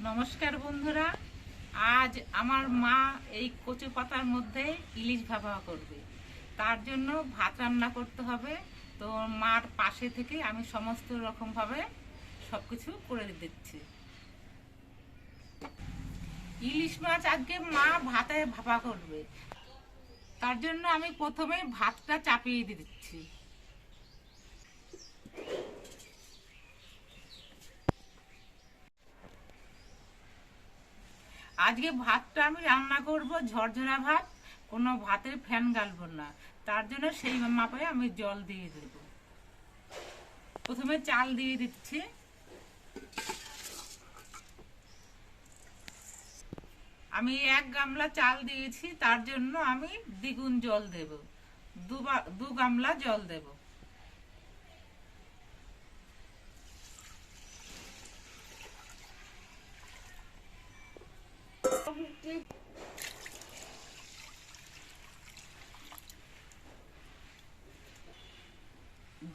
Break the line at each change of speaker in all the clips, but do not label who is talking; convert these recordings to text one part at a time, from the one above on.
নমস্কার বন্ধুরা, আজ আমার মা এই কচু পাতার মধ্যে ইলিশ ভাপা করবে। তার জন্য ভাত রান্না করতে হবে। তো মার পাশে থেকে আমি সমস্ত রকমভাবে সবকিছু করে দিচ্ছি। ইলিশ মাছ আজকে মা ভাতে ভাপা করবে, তার জন্য আমি প্রথমে ভাতটা চাপিয়ে দিচ্ছি। আজকে ভাতটা আমি রান্না করব ঝরঝরা ভাত, কোনো ভাতের ফ্যান গালবো না। তার জন্য সেই মাপে আমি জল দিয়ে দেব। প্রথমে চাল দিয়ে দিচ্ছি। আমি 1 গামলা চাল দিয়েছি, তার জন্য আমি দ্বিগুণ জল দেব, 2 গামলা জল দেব।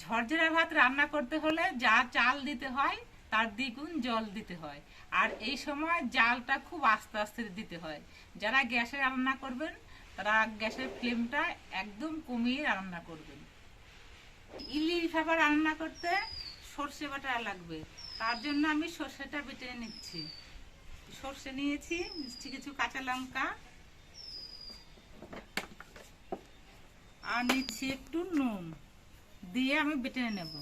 ঝরঝরা ভাত রান্না করতে হলে যা চাল দিতে হয় তার দ্বিগুণ জল দিতে হয়। আর এই সময় জালটা খুব আস্তে আস্তে দিতে হয়। যারা গ্যাসে রান্না করবেন তারা গ্যাসের ফ্লেমটা একদম কমিয়ে রান্না করবেন। ইলিশ ভাপা রান্না করতে সর্ষে বাটা লাগবে, তার জন্য আমি সর্ষেটা বেটে নিচ্ছি। সর্ষে নিয়েছি, কিছু কাঁচা লঙ্কা, আর নিচ্ছি একটু নুন দিয়ে আমি বেটে নেব।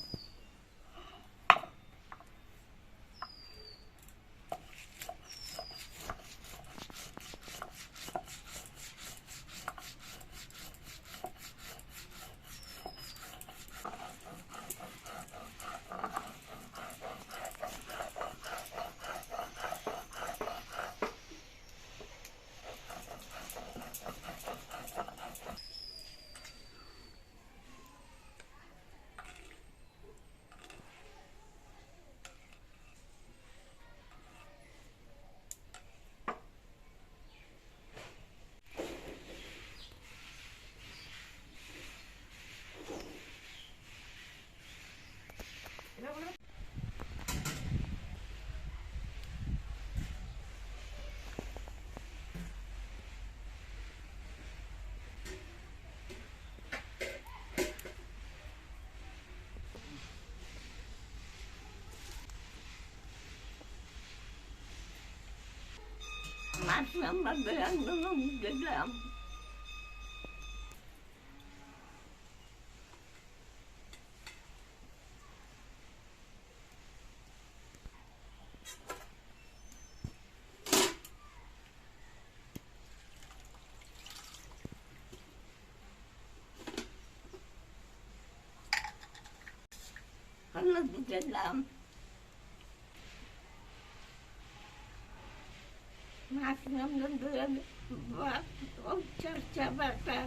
মাছ নাম্বার দিলাম। হলুদ দিলাম, মাছ নাম্বার দিলাম, চর্চা বাটা,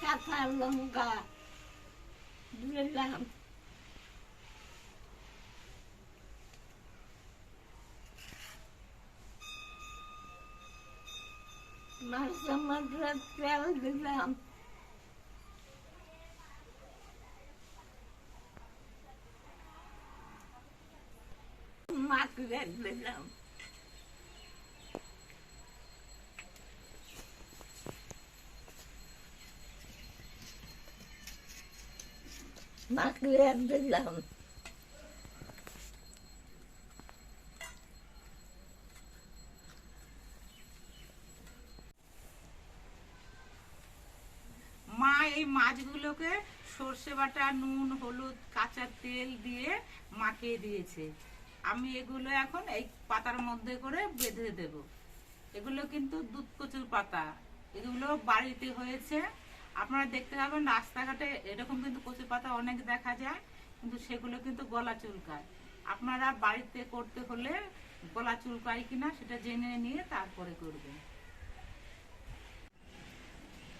কাঁচা লঙ্কা দিলাম, মাছের মধ্যে তেল দিলাম, মাখিয়ে দিলাম, মাখিয়ে দিলাম। মা এই মাছগুলোকে সর্ষে বাটা, নুন, হলুদ, কাঁচা তেল দিয়ে মাখিয়ে দিয়েছে। আমি এগুলো এখন এই পাতার মধ্যে করে বেঁধে দেব। এগুলো কিন্তু দুধ কচুর পাতা, এগুলো বাড়িতে হয়েছে। আপনারা দেখতে পাবেন রাস্তাঘাটে এরকম কিন্তু কচুর পাতা অনেক দেখা যায়, কিন্তু সেগুলো কিন্তু গলা চুলকায়। আপনারা বাড়িতে করতে হলে গলা চুলকায় কিনা সেটা জেনে নিয়ে তারপরে করবেন।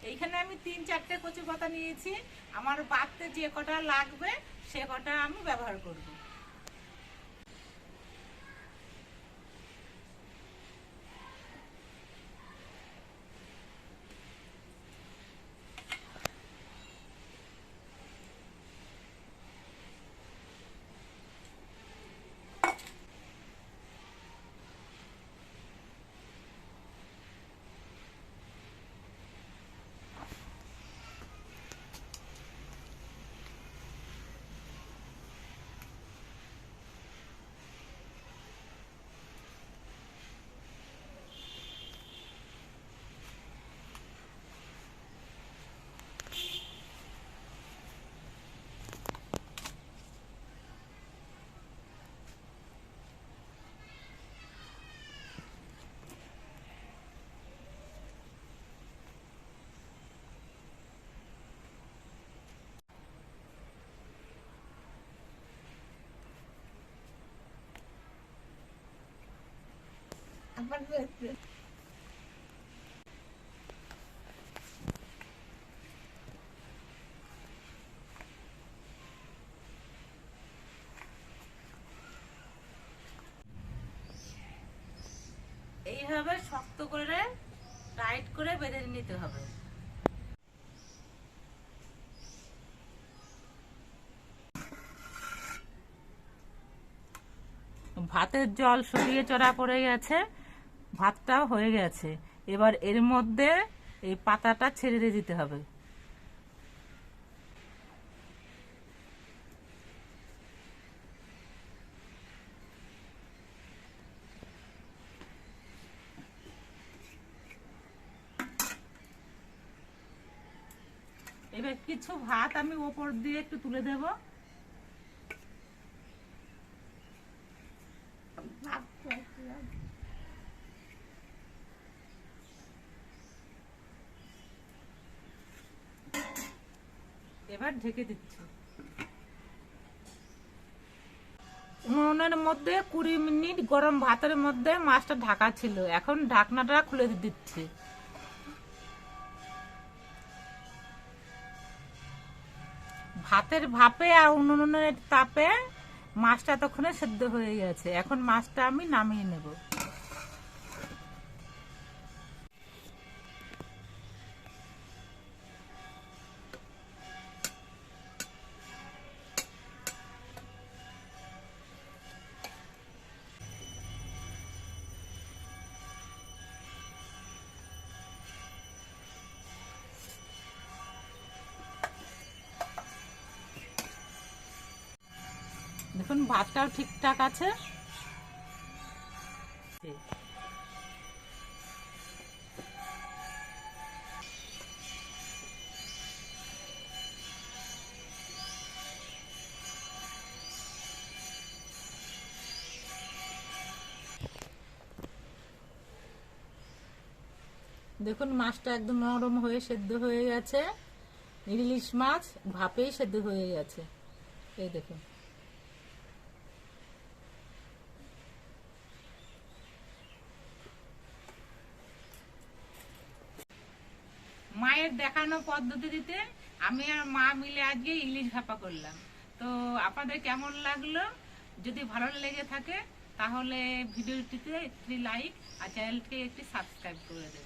এইখানে আমি 3-4টে কচু পাতা নিয়েছি। আমার বাড়তে যে কটা লাগবে সে কটা আমি ব্যবহার করব। এইভাবে শক্ত করে টাইট করে বেঁধে নিতে হবে। ভাতের জল শুকিয়ে চড়া পড়ে গেছে, ভাতটাও হয়ে গেছে। এবার এর মধ্যে এই পাতাটা ছেড়ে দিয়ে দিতে হবে। এবার কিছু ভাত আমি ওপর দিয়ে একটু তুলে দেব। এবার ঢেকে দিচ্ছি। উনুনের মধ্যে 20 মিনিট গরম ভাতের মধ্যে মাছটা ঢাকা ছিল, এখন ঢাকনাটা খুলে দিচ্ছি। ভাতের ভাপে আর উনুনের তাপে মাছটা তখন সেদ্ধ হয়ে গেছে। এখন মাছটা আমি নামিয়ে নেব। দেখুন ভাতটাও ঠিকঠাক আছে। দেখুন মাছটা একদম নরম হয়ে সেদ্ধ হয়ে গেছে। ইলিশ মাছ ভাপেই সেদ্ধ হয়ে গেছে। এই দেখুন। মায়ের দেখানো পদ্ধতিতে আমি আর মা মিলে আজকে ইলিশ ভাপা করলাম। তো আপনাদের কেমন লাগলো? যদি ভালো লেগে থাকে তাহলে ভিডিওটিতে একটি লাইক আর চ্যানেলটিকে একটি সাবস্ক্রাইব করে দেবেন।